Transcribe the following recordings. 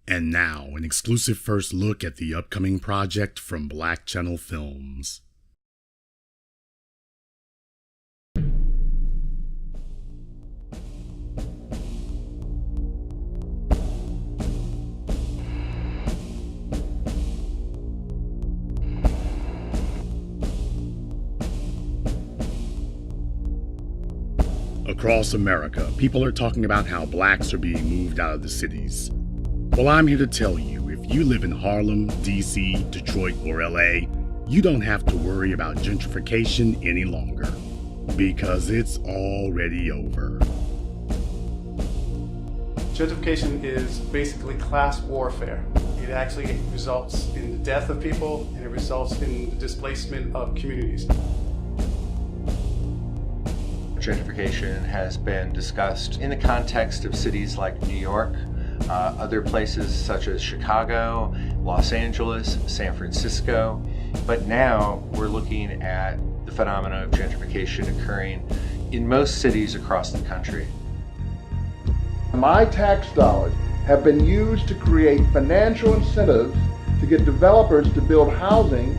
And now, an exclusive first look at the upcoming project from Black Channel Films. Across America, people are talking about how blacks are being moved out of the cities. Well, I'm here to tell you, if you live in Harlem, DC, Detroit, or LA, you don't have to worry about gentrification any longer, because it's already over. Gentrification is basically class warfare. It actually results in the death of people, and it results in the displacement of communities. Gentrification has been discussed in the context of cities like New York, other places such as Chicago, Los Angeles, San Francisco, but now we're looking at the phenomena of gentrification occurring in most cities across the country. My tax dollars have been used to create financial incentives to get developers to build housing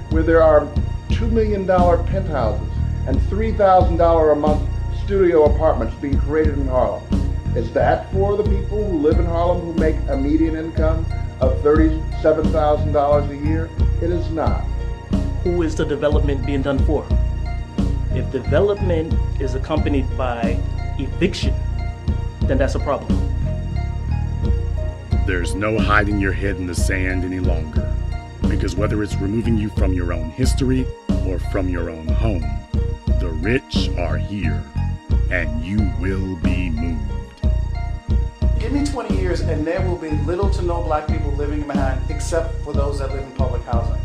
where there are $2 million penthouses and $3,000 a month studio apartments being created in Harlem. Is that for the people who live in Harlem who make a median income of $37,000 a year? It is not. Who is the development being done for? If development is accompanied by eviction, then that's a problem. There's no hiding your head in the sand any longer, because whether it's removing you from your own history or from your own home, the rich are here, and you will be moved. Give me 20 years and there will be little to no black people living in Manhattan except for those that live in public housing.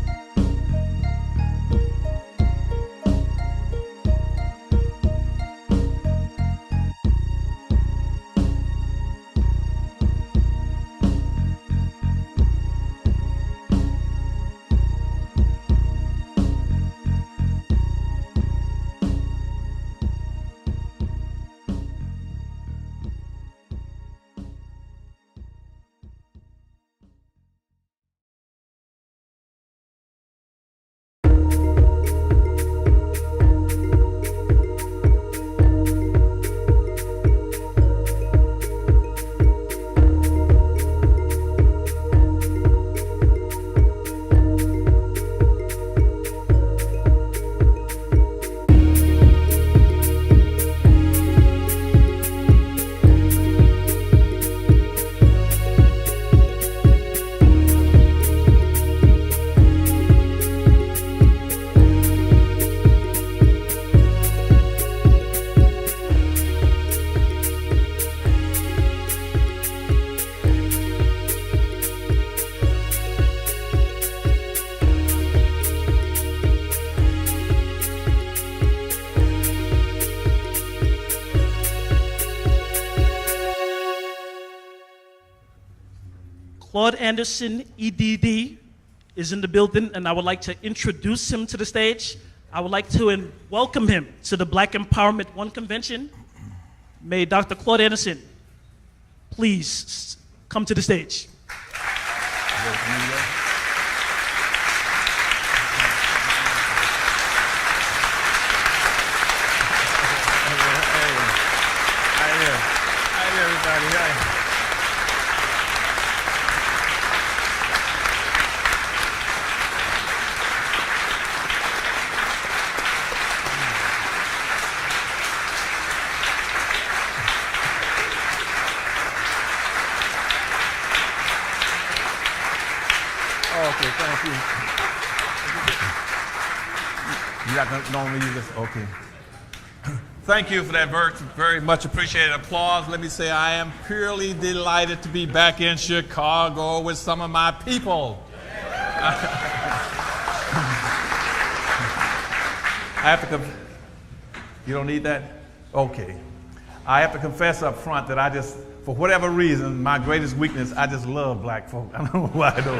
Claud Anderson, EDD, is in the building, and I would like to introduce him to the stage. I would like to welcome him to the Black Empowerment One Convention. May Dr. Claud Anderson please come to the stage. Hi, everybody. Hi. Okay, thank you. You're not going to normally use this? Okay. Thank you for that very much appreciated applause. Let me say I am purely delighted to be back in Chicago with some of my people. I have to you don't need that? Okay. I have to confess up front that I just, for whatever reason, my greatest weakness, I just love black folk. I don't know why I don't.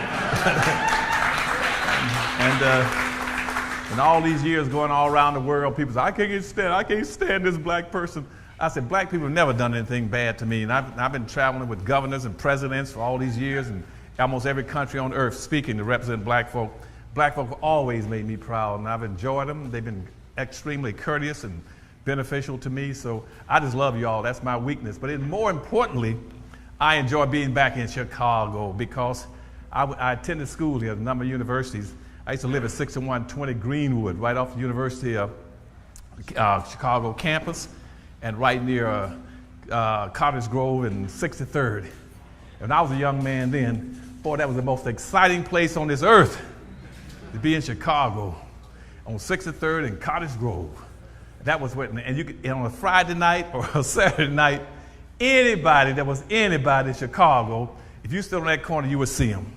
And all these years going all around the world, people say, I can't stand this black person. I said, black people have never done anything bad to me. And I've been traveling with governors and presidents for all these years and almost every country on earth speaking to represent black folk. Black folk always made me proud, and I've enjoyed them. They've been extremely courteous and beneficial to me. So I just love y'all. That's my weakness. But more importantly, I enjoy being back in Chicago because I attended school here at a number of universities. I used to live at 6120 Greenwood, right off the University of Chicago campus, and right near Cottage Grove and 63rd. And I was a young man then. Boy, that was the most exciting place on this earth to be in Chicago on 63rd and Cottage Grove. That was what, and on a Friday night or a Saturday night, anybody in Chicago, if you stood on that corner, you would see them.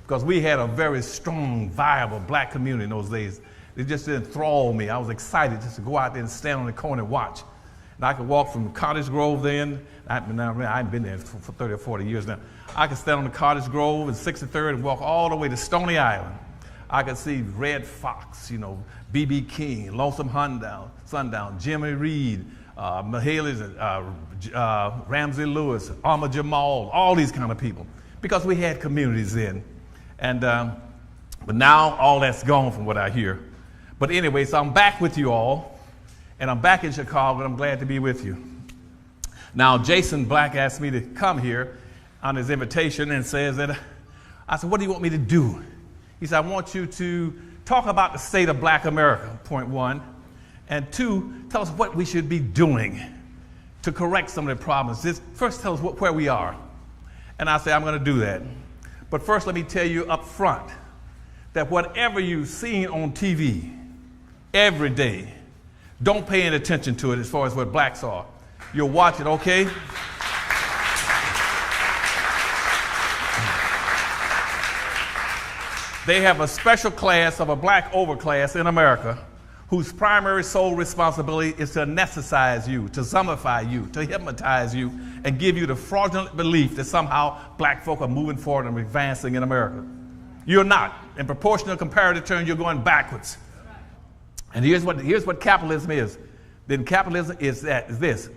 Because we had a very strong, viable black community in those days. It just enthralled me. I was excited just to go out there and stand on the corner and watch. And I could walk from Cottage Grove then. I haven't been there for 30 or 40 years now. I could stand on the Cottage Grove and 63rd and walk all the way to Stony Island. I could see Red Fox, B.B. King, Lonesome Sundown, Jimmy Reed, Mahaley's, Ramsey Lewis, Ahmad Jamal, all these kind of people, because we had communities then. And but now all that's gone from what I hear. But anyway, so I'm back with you all, and I'm back in Chicago, and I'm glad to be with you. Now, Jason Black asked me to come here on his invitation and says that, I said, what do you want me to do? He said, I want you to talk about the state of black America, point one, and two, tell us what we should be doing to correct some of the problems. First, tell us where we are. And I said, I'm going to do that. But first, let me tell you up front that whatever you've seen on TV every day, don't pay any attention to it as far as what blacks are. You'll watch it, okay? They have a special class of a black overclass in America whose primary sole responsibility is to anesthetize you, to zombify you, to hypnotize you, and give you the fraudulent belief that somehow black folk are moving forward and advancing in America. You're not. In proportional comparative terms, you're going backwards. And here's what capitalism is. Then capitalism is this: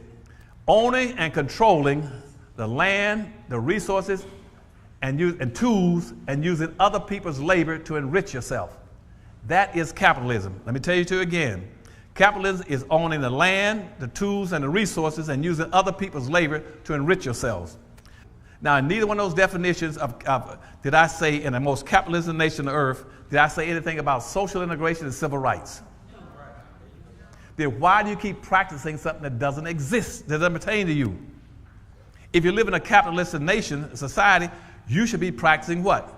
owning and controlling the land, the resources, and tools, and using other people's labor to enrich yourself. That is capitalism. Let me tell you two again. Capitalism is owning the land, the tools, and the resources, and using other people's labor to enrich yourselves. Now, in neither one of those definitions did I say, in the most capitalist nation on earth, did I say anything about social integration and civil rights. Then why do you keep practicing something that doesn't exist, that doesn't pertain to you? If you live in a capitalist nation, society, you should be practicing what?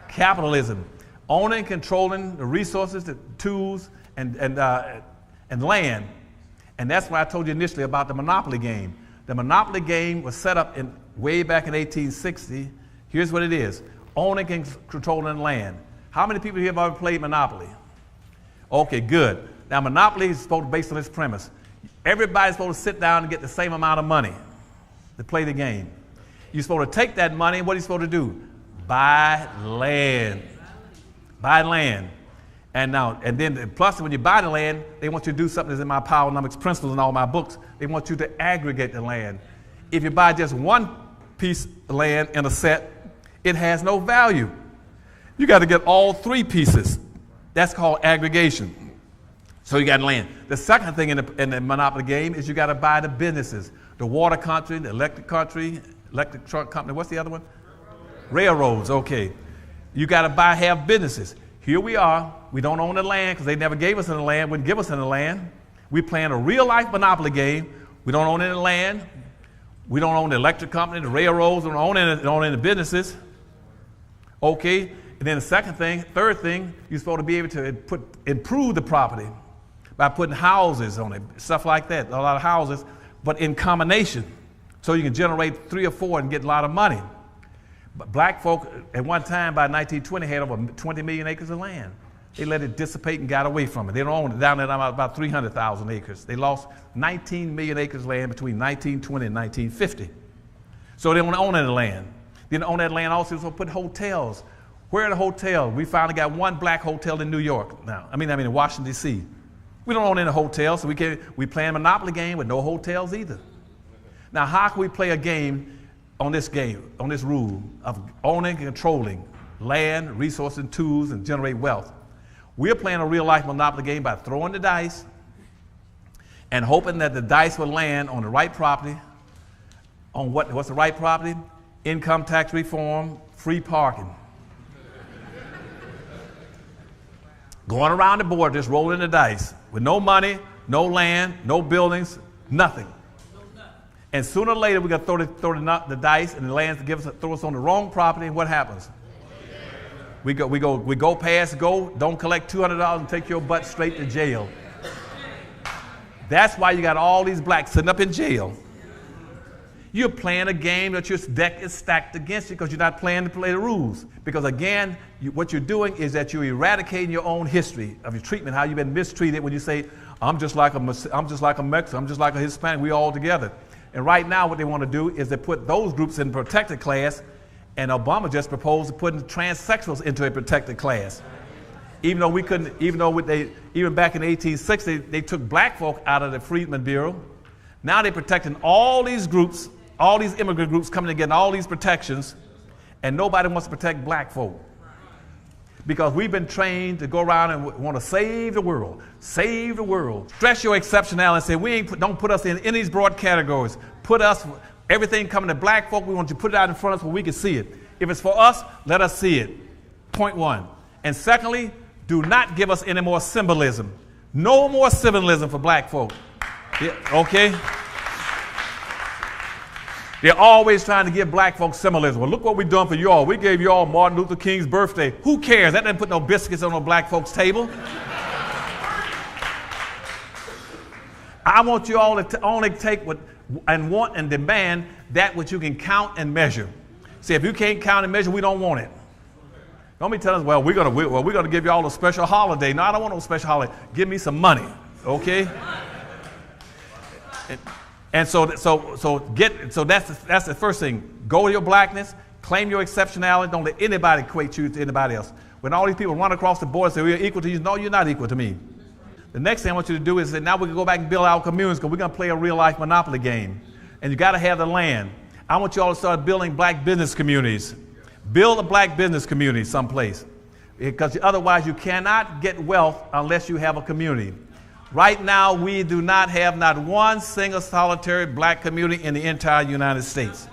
Capitalism. Owning and controlling the resources, the tools, and land. And that's why I told you initially about the monopoly game. The monopoly game was set up way back in 1860. Here's what it is: owning and controlling land. How many people here have ever played Monopoly? Okay, good. Now, Monopoly is supposed to be based on this premise. Everybody's supposed to sit down and get the same amount of money to play the game. You're supposed to take that money, and what are you supposed to do? Buy land. Buy land. And then plus when you buy the land, they want you to do something that's in my power economics principles and all my books. They want you to aggregate the land. If you buy just one piece of land in a set, it has no value. You got to get all three pieces. That's called aggregation. So you got land. The second thing in the monopoly game is you got to buy the businesses. The water country, the electric truck company, what's the other one? Railroads, okay. You got to have businesses. Here we are. We don't own the land because they never gave us any land, wouldn't give us any land. We're playing a real-life monopoly game. We don't own any land. We don't own the electric company, the railroads. We don't own any businesses. Okay. And then the third thing, you're supposed to be able to improve the property by putting houses on it, stuff like that, a lot of houses, but in combination. So you can generate 3 or 4 and get a lot of money. But black folk at one time by 1920 had over 20 million acres of land. They let it dissipate and got away from it. They don't own it down there about 300,000 acres. They lost 19 million acres of land between 1920 and 1950. So they don't own any land. They didn't own that land also, so put hotels. Where are the hotels? We finally got one black hotel in New York now. I mean in Washington, D.C. We don't own any hotels, so we play a monopoly game with no hotels either. Now, how can we play a game, on this rule of owning and controlling land, resources, and tools, and generate wealth? We're playing a real-life monopoly game by throwing the dice and hoping that the dice will land on the right property. On what's the right property? Income tax reform, free parking. Going around the board, just rolling the dice with no money, no land, no buildings, nothing. And sooner or later, we're going to throw the dice and the land throw us on the wrong property, and what happens? We go past go, don't collect $200 and take your butt straight to jail. That's why you got all these blacks sitting up in jail. You're playing a game that your deck is stacked against you because you're not playing to play the rules. Because again, what you're doing is that you're eradicating your own history of your treatment, how you've been mistreated when you say, I'm just like a Mexican, I'm just like a Hispanic, we all together. And right now what they want to do is they put those groups in protected class, and Obama just proposed to put transsexuals into a protected class. Even though we couldn't, even back in the 1860s, they took black folk out of the Freedmen Bureau. Now they're protecting all these groups, all these immigrant groups coming and getting all these protections, and nobody wants to protect black folk. Because we've been trained to go around and want to save the world, save the world. Stress your exceptionality and say, don't put us in any of these broad categories. Put us, everything coming to black folk, we want you to put it out in front of us where we can see it. If it's for us, let us see it. Point one. And secondly, do not give us any more symbolism. No more symbolism for black folk. Yeah, okay? They're always trying to give black folks symbolism. Well, look what we've done for you all. We gave you all Martin Luther King's birthday. Who cares? That doesn't put no biscuits on no black folks' table. I want you all to only take and want and demand that which you can count and measure. See, if you can't count and measure, we don't want it. Don't be telling us, well, we're gonna give you all a special holiday. No, I don't want no special holiday. Give me some money, okay? And so that's the first thing. Go with your blackness, claim your exceptionality. Don't let anybody equate you to anybody else. When all these people run across the board and say, we're equal to you, no, you're not equal to me. The next thing I want you to do is that now we can go back and build our communities because we're going to play a real life monopoly game. And you got to have the land. I want you all to start building black business communities. Build a black business community someplace. Because otherwise you cannot get wealth unless you have a community. Right now, we do not have not one single solitary black community in the entire United States.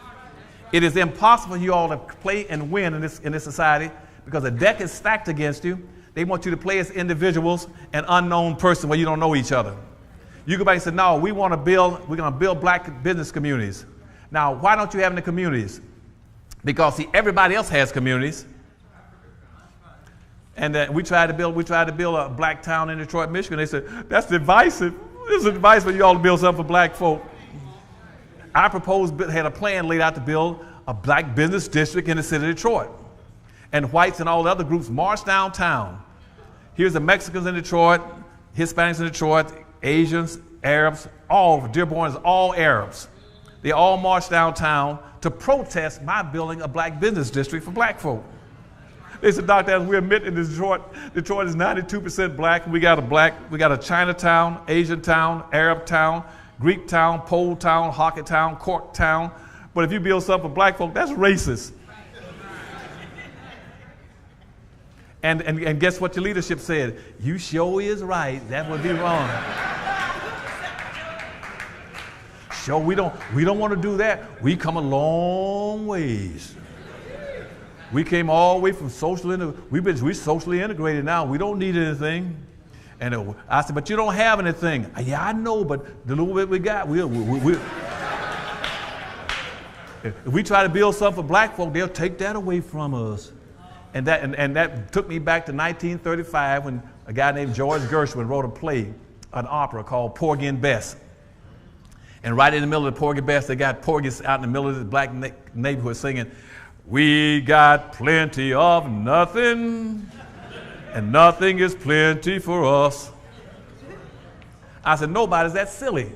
It is impossible for you all to play and win in this society because the deck is stacked against you. They want you to play as individuals, an unknown person where you don't know each other. You go back and say, no, we're going to build black business communities. Now, why don't you have any communities? Because, see, everybody else has communities. And we tried to build a black town in Detroit, Michigan. They said, that's divisive. This is advice for you all to build something for black folk. I had a plan laid out to build a black business district in the city of Detroit. And whites and all the other groups marched downtown. Here's the Mexicans in Detroit, Hispanics in Detroit, Asians, Arabs, all, Dearborn is all Arabs. They all marched downtown to protest my building a black business district for black folk. They said, Dr. Adams, we admit in Detroit is 92% black. We got a Chinatown, Asian town, Arab town, Greek town, Pole town, Hockey town, Cork town. But if you build something for black folk, that's racist. And guess what your leadership said? You sure is right. That would be wrong. Sure, we don't want to do that. We come a long ways. We came all the way from we're socially integrated now. We don't need anything. And I said, but you don't have anything. Yeah, I know, but the little bit we got, if we try to build something for black folk, they'll take that away from us. And that took me back to 1935 when a guy named George Gershwin wrote a play, an opera called Porgy and Bess. And right in the middle of the Porgy and Bess, they got porgies out in the middle of the black neighborhood singing, we got plenty of nothing, and nothing is plenty for us. I said, nobody's that silly.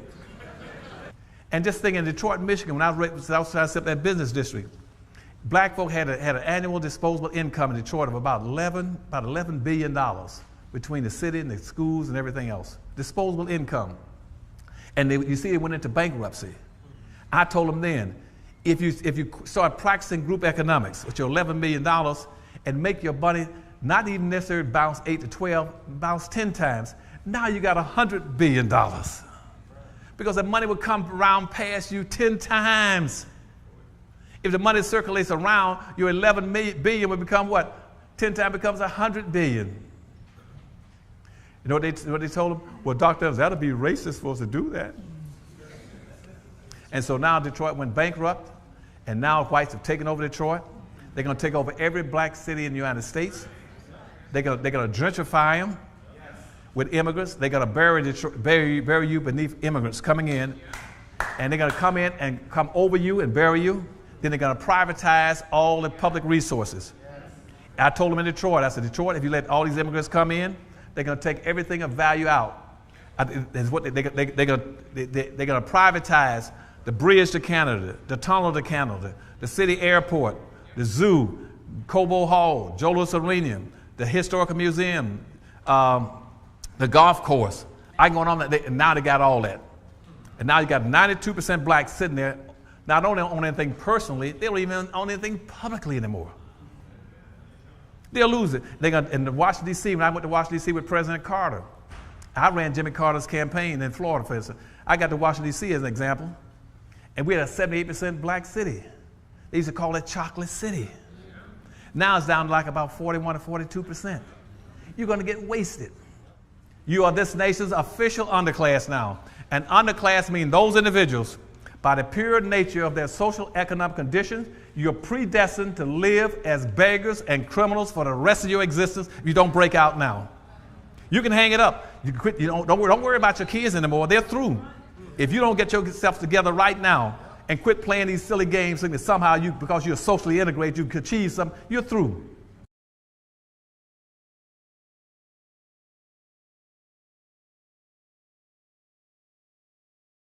And just think in Detroit, Michigan, when I was trying to set up that business district, black folk had an annual disposable income in Detroit of about $11 billion between the city and the schools and everything else. Disposable income. And you see, they went into bankruptcy. I told them then, if you start practicing group economics with your $11 million and make your money not even necessarily bounce 8 to 12, bounce 10 times, now you got $100 billion. Because the money will come around past you 10 times. If the money circulates around, your 11 billion will become what? 10 times becomes 100 billion. You know what they told them? Well, Dr. Evans, that'll be racist for us to do that. And so now Detroit went bankrupt, and now whites have taken over Detroit. They're going to take over every black city in the United States. They're going to gentrify them with immigrants. They're going to bury you beneath immigrants coming in, and they're going to come in and come over you and bury you. Then they're going to privatize all the public resources. I told them in Detroit, I said, Detroit, if you let all these immigrants come in, they're going to take everything of value out. They're going to privatize the bridge to Canada, the tunnel to Canada, the city airport, the zoo, Cobo Hall, Joe Louis Arena, the historical museum, the golf course. I can go on that. Now they got all that. And now you got 92% blacks sitting there. Not only own anything personally, they don't even own anything publicly anymore. They'll lose it. In Washington, D.C., when I went to Washington, D.C. with President Carter, I ran Jimmy Carter's campaign in Florida, for instance. I got to Washington, D.C. as an example, and we had a 78% black city. They used to call it Chocolate City. Now it's down to like about 41 or 42%. You're going to get wasted. You are this nation's official underclass now. And underclass means those individuals, by the pure nature of their social economic conditions, you're predestined to live as beggars and criminals for the rest of your existence if you don't break out now. You can hang it up. You can quit. Don't worry about your kids anymore. They're through. If you don't get yourself together right now and quit playing these silly games thinking that somehow because you're socially integrated, you can achieve something, you're through.